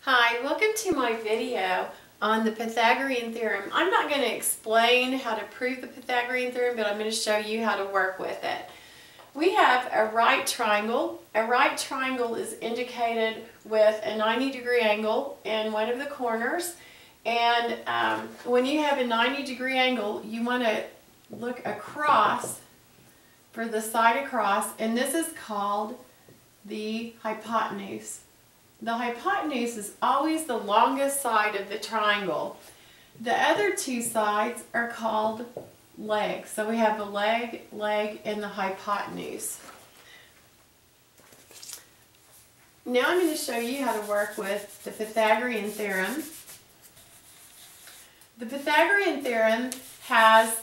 Hi, welcome to my video on the Pythagorean theorem. I'm not going to explain how to prove the Pythagorean theorem, but I'm going to show you how to work with it. We have a right triangle. A right triangle is indicated with a 90-degree angle in one of the corners. And when you have a 90-degree angle, you want to look across for the side across, and this is called the hypotenuse. The hypotenuse is always the longest side of the triangle. The other two sides are called legs. So we have the leg, and the hypotenuse. Now I'm going to show you how to work with the Pythagorean theorem. The Pythagorean theorem has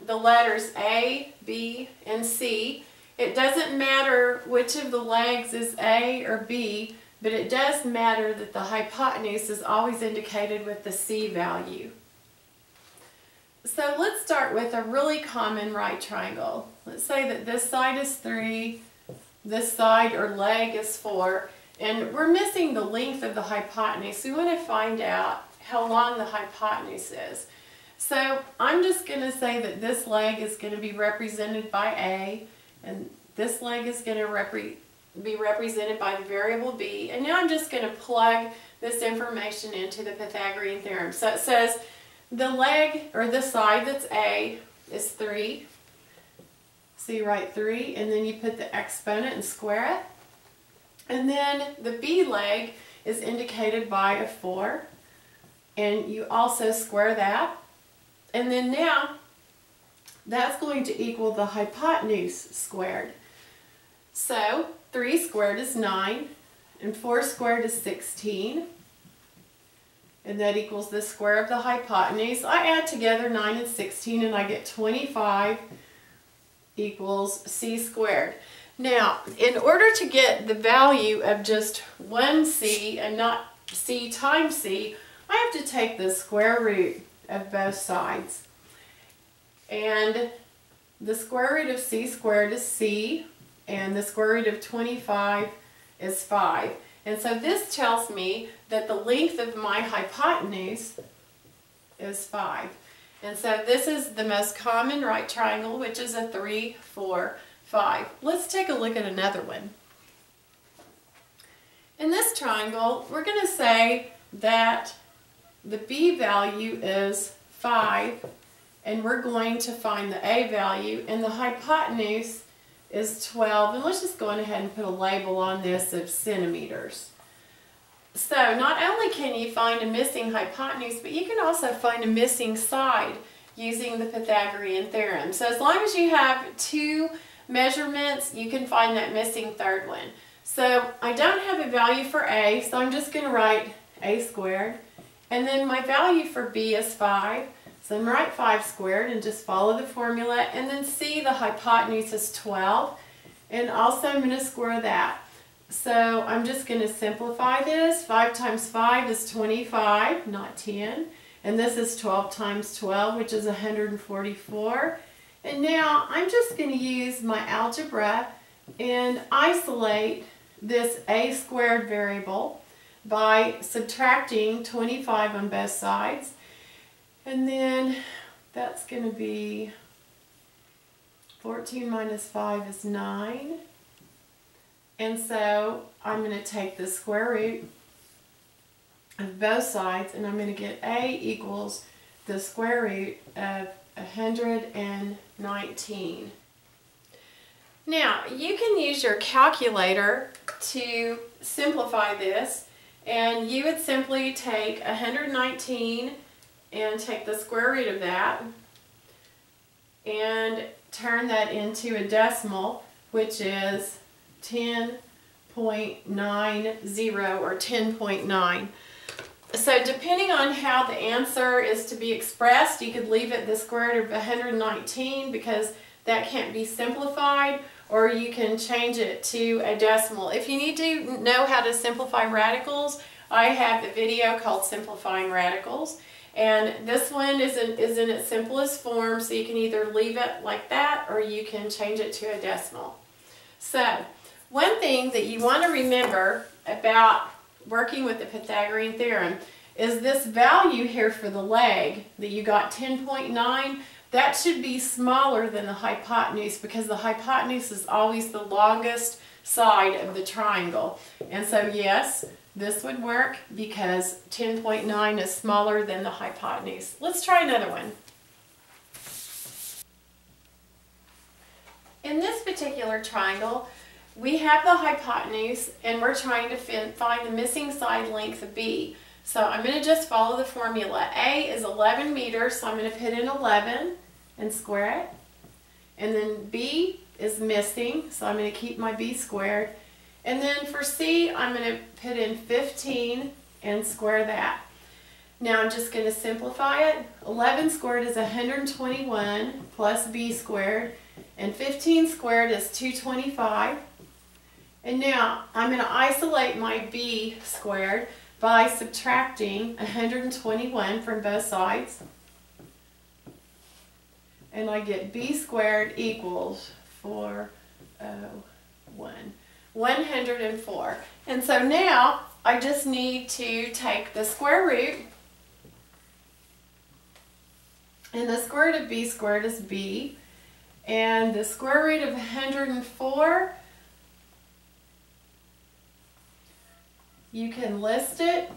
the letters A, B, and C. It doesn't matter which of the legs is A or B, but it does matter that the hypotenuse is always indicated with the C value. So let's start with a really common right triangle. Let's say that this side is 3, this side or leg is 4, and we're missing the length of the hypotenuse. We want to find out how long the hypotenuse is. So I'm just going to say that this leg is going to be represented by A, and this leg is going to be represented by the variable B. And now I'm just going to plug this information into the Pythagorean theorem. So it says the leg, or the side that's A, is 3. So you write 3, and then you put the exponent and square it. And then the B leg is indicated by a 4. And you also square that. And then now, that's going to equal the hypotenuse squared. So 3 squared is 9, and 4 squared is 16. And that equals the square of the hypotenuse. I add together 9 and 16, and I get 25 equals C squared. Now, in order to get the value of just one C and not C times C, I have to take the square root of both sides. And the square root of C squared is C, and the square root of 25 is 5. And so this tells me that the length of my hypotenuse is 5. And so this is the most common right triangle, which is a 3, 4, 5. Let's take a look at another one. In this triangle, we're going to say that the B value is 5, and we're going to find the A value, and the hypotenuse is 12. And let's just go ahead and put a label on this of centimeters. So not only can you find a missing hypotenuse, but you can also find a missing side using the Pythagorean theorem. So as long as you have 2 measurements, you can find that missing third one. So I don't have a value for A, so I'm just going to write A squared. And then my value for B is 5. So I'm going to write 5 squared and just follow the formula. And then C, the hypotenuse is 12. And also I'm going to square that. So I'm just going to simplify this. 5 times 5 is 25, not 10. And this is 12 times 12, which is 144. And now I'm just going to use my algebra and isolate this A squared variable by subtracting 25 on both sides. And then that's going to be 14 minus 5 is 9. And so I'm going to take the square root of both sides, and I'm going to get A equals the square root of 119. Now, you can use your calculator to simplify this, and you would simply take 119 and take the square root of that and turn that into a decimal, which is 10.90 or 10.9. So depending on how the answer is to be expressed, you could leave it the square root of 119 because that can't be simplified, or you can change it to a decimal. If you need to know how to simplify radicals, I have a video called Simplifying Radicals. And this one is in its simplest form, so you can either leave it like that or you can change it to a decimal. So One thing that you want to remember about working with the Pythagorean theorem is this value here for the leg that you got 10.9, that should be smaller than the hypotenuse because the hypotenuse is always the longest side of the triangle. And so yes, this would work because 10.9 is smaller than the hypotenuse. Let's try another one. In this particular triangle, we have the hypotenuse and we're trying to find the missing side length of B. So I'm going to just follow the formula. A is 11 meters, so I'm going to put in 11 and square it. And then B is missing, so I'm going to keep my B squared. And then for C, I'm going to put in 15 and square that. Now I'm just going to simplify it. 11 squared is 121 plus B squared, and 15 squared is 225. And now I'm going to isolate my B squared by subtracting 121 from both sides. And I get B squared equals 401. 104. And so now I just need to take the square root, and the square root of B squared is B, and the square root of 104, you can list it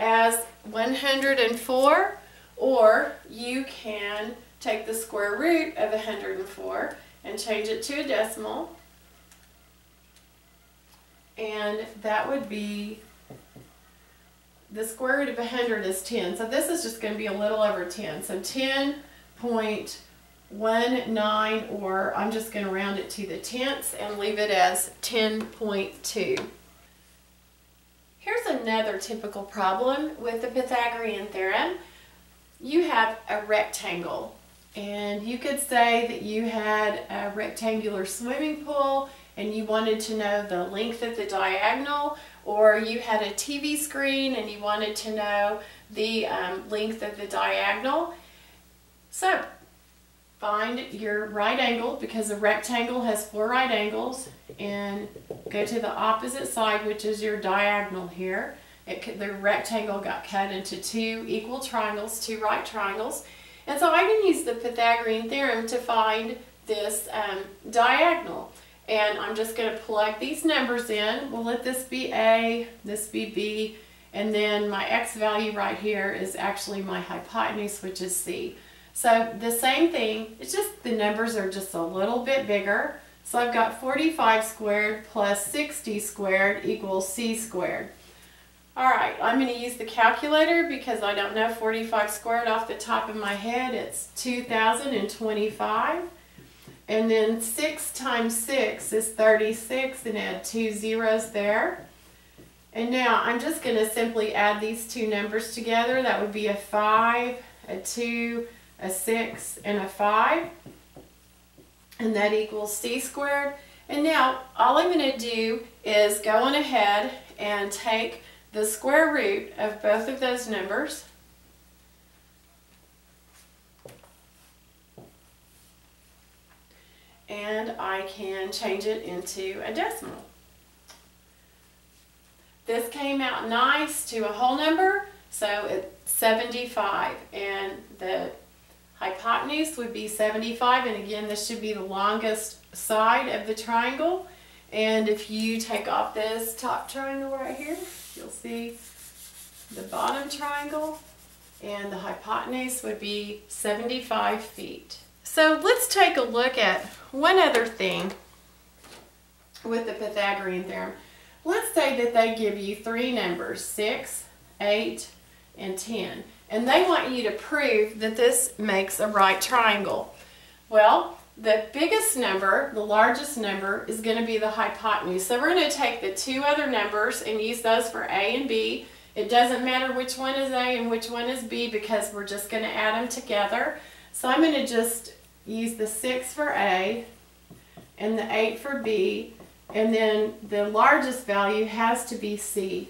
as 104, or you can take the square root of 104 and change it to a decimal, and that would be, the square root of 100 is 10, so this is just going to be a little over 10, so 10.19, or I'm just going to round it to the tenths and leave it as 10.2. Here's another typical problem with the Pythagorean theorem. You have a rectangle, and you could say that you had a rectangular swimming pool and you wanted to know the length of the diagonal, or you had a TV screen and you wanted to know the length of the diagonal. So find your right angle, because a rectangle has 4 right angles, and go to the opposite side, which is your diagonal here. The rectangle got cut into 2 equal triangles, 2 right triangles. And so I can use the Pythagorean theorem to find this diagonal. And I'm just going to plug these numbers in. We'll let this be A, this be B, and then my x value right here is actually my hypotenuse, which is C. So the same thing, it's just the numbers are just a little bit bigger. So I've got 45 squared plus 60 squared equals C squared. Alright, I'm going to use the calculator because I don't know 45 squared off the top of my head. It's 2,025. And then 6 times 6 is 36, and add 2 zeros there. And now I'm just going to simply add these 2 numbers together. That would be a 5, a 2, a 6, and a 5. And that equals C squared. And now all I'm going to do is go on ahead and take the square root of both of those numbers. And I can change it into a decimal. This came out nice to a whole number, so it's 75, and the hypotenuse would be 75, and again this should be the longest side of the triangle. And if you take off this top triangle right here, you'll see the bottom triangle, and the hypotenuse would be 75 feet. So let's take a look at one other thing with the Pythagorean theorem. Let's say that they give you 3 numbers, 6, 8, and 10, and they want you to prove that this makes a right triangle. Well, the biggest number, the largest number, is going to be the hypotenuse. So we're going to take the 2 other numbers and use those for A and B. It doesn't matter which one is A and which one is B because we're just going to add them together. So I'm going to just use the 6 for A and the 8 for B, and then the largest value has to be C.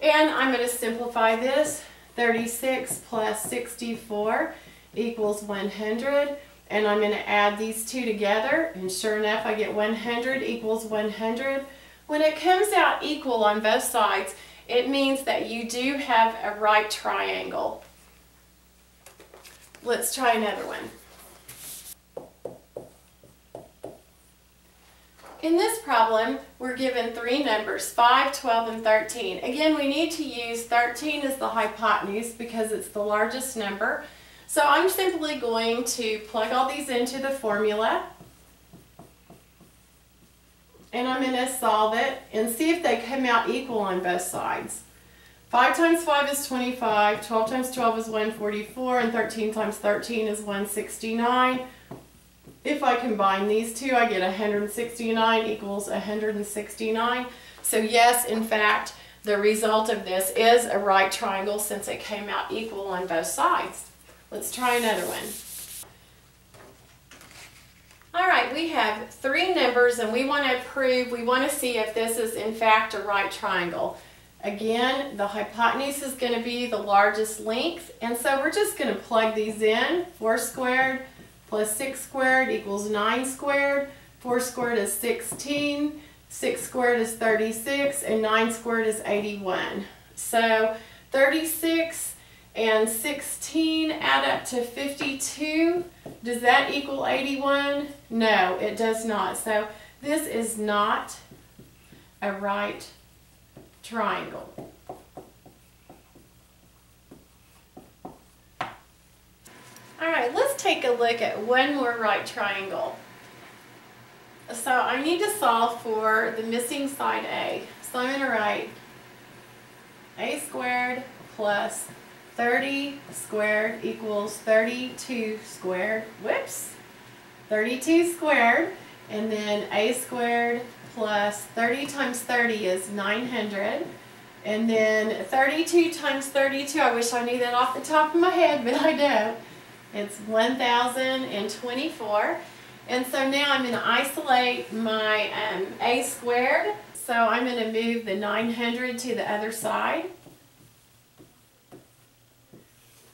And I'm going to simplify this. 36 plus 64 equals 100, and I'm going to add these 2 together, and sure enough I get 100 equals 100. When it comes out equal on both sides, it means that you do have a right triangle. Let's try another one. In this problem, we're given three numbers, 5, 12, and 13. Again, we need to use 13 as the hypotenuse because it's the largest number. So I'm simply going to plug all these into the formula. And I'm going to solve it and see if they come out equal on both sides. 5 times 5 is 25, 12 times 12 is 144, and 13 times 13 is 169. If I combine these two, I get 169 equals 169. So yes, in fact, the result of this is a right triangle since it came out equal on both sides. Let's try another one. All right, we have three numbers and we want to see if this is in fact a right triangle. Again, the hypotenuse is going to be the largest length, and so we're just going to plug these in. 4 squared plus 6 squared equals 9 squared. 4 squared is 16, 6 squared is 36, and 9 squared is 81. So 36 and 16 add up to 52. Does that equal 81? No, it does not. So this is not a right triangle. Alright, let's take a look at one more right triangle. So I need to solve for the missing side A. So I'm going to write a squared plus 30 squared equals 32 squared. Whoops! 32 squared, and then a squared plus 30 times 30 is 900, and then 32 times 32, I wish I knew that off the top of my head, but I don't. It's 1024, and so now I'm going to isolate my a squared, so I'm going to move the 900 to the other side,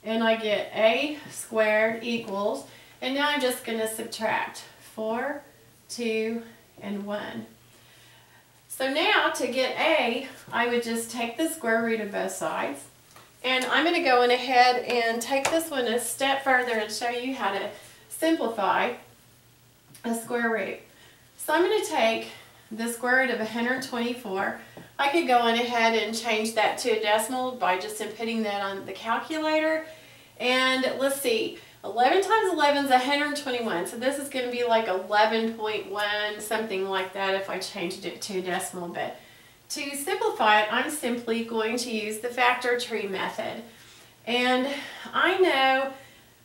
and I get a squared equals, and now I'm just going to subtract 4, 2, and 1. So now to get a, I would just take the square root of both sides. And I'm going to go in ahead and take this one a step further and show you how to simplify a square root. So I'm going to take the square root of 124. I could go in ahead and change that to a decimal by just inputting that on the calculator. And let's see, 11 times 11 is 121. So this is going to be like 11.1, something like that if I changed it to a decimal bit. To simplify it, I'm simply going to use the factor tree method. And I know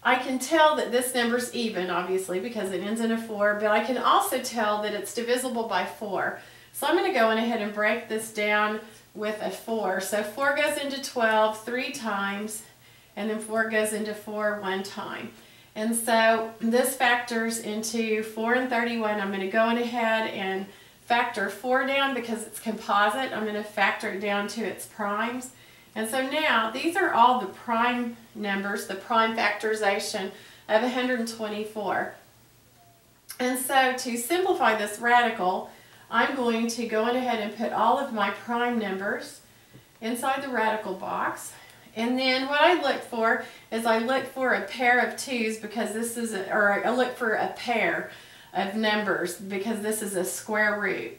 I can tell that this number's even, obviously, because it ends in a 4, but I can also tell that it's divisible by 4. So I'm going to go in ahead and break this down with a 4. So 4 goes into 12 3 times, and then 4 goes into 4 1 time. And so this factors into 4 and 31. I'm going to go in ahead and factor 4 down because it's composite. I'm going to factor it down to its primes. And so now these are all the prime numbers, the prime factorization of 124. And so to simplify this radical, I'm going to go in ahead and put all of my prime numbers inside the radical box. And then what I look for is I look for a pair of 2's because this is I look for a pair of numbers because this is a square root.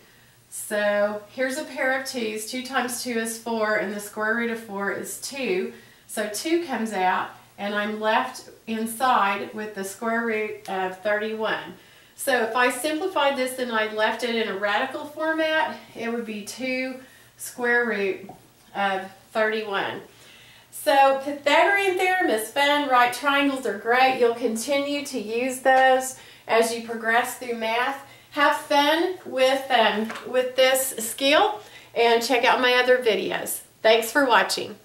So here's a pair of 2's. 2 times 2 is 4, and the square root of 4 is 2. So 2 comes out, and I'm left inside with the square root of 31. So if I simplified this and I left it in a radical format, it would be 2 square root of 31. So Pythagorean theorem is fun. Right triangles are great. You'll continue to use those as you progress through math. Have fun with this skill and check out my other videos. Thanks for watching.